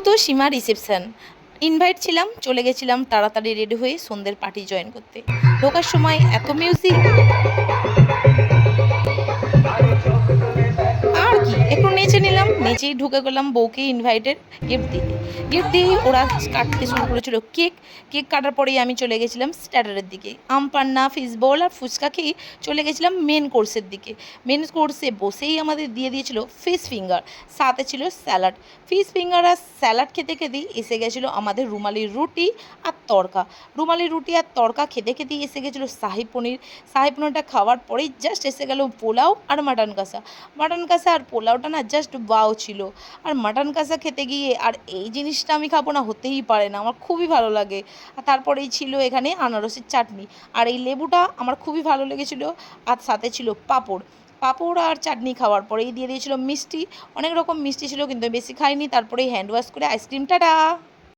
তো সীমা reception invite ছিলাম, চলে গেছিলাম তাড়াতাড়ি রেডি হয়ে সন্ধ্যের পার্টি জয়েন করতে। ঢোকার সময় এত মিউজিক, আর কি একটু নেচে নিলাম, নেচেই ঢুকে গেলাম বউকে ইনভাইটের গিফট দিতে। গিফট দিয়েই ওরা কাটতে শুরু করেছিল কেক। কেক কাটার পরেই আমি চলে গেছিলাম স্টার্টারের দিকে, আম পান্না, ফিশ বল আর ফুচকা খেয়েই চলে গেছিলাম মেন কোর্সের দিকে। মেন কোর্সে বসেই আমাদের দিয়ে দিয়েছিল ফিশ ফিঙ্গার, সাথে ছিল স্যালাড। ফিশ ফিঙ্গার আর স্যালাড খেতে খেতেই এসে গেছিলো আমাদের রুমালি রুটি আর তড়কা। রুমালি রুটি আর তড়কা খেতে খেতেই এসে গেছিলো শাহি পনির। শাহি পনিরটা খাওয়ার পরেই জাস্ট এসে গেল পোলাও আর মাটন কষা। মাটন কষা আর পোলাওটা না জাস্ট ওয়াও ছিল। আর মাটন কষা খেতে গিয়ে আর এই জিনিসটা আমি খাবো না, হতেই পারে না, আমার খুবই ভালো লাগে। আর তারপরেই ছিল এখানে আনারসের চাটনি, আর এই লেবুটা আমার খুবই ভালো লেগেছিলো। আর সাথে ছিল পাঁপড়। পাঁপড় আর চাটনি খাওয়ার পরেই দিয়ে দিয়েছিল মিষ্টি। অনেক রকম মিষ্টি ছিল কিন্তু বেশি খাইনি। তারপরেই হ্যান্ড ওয়াশ করে আইসক্রিমটা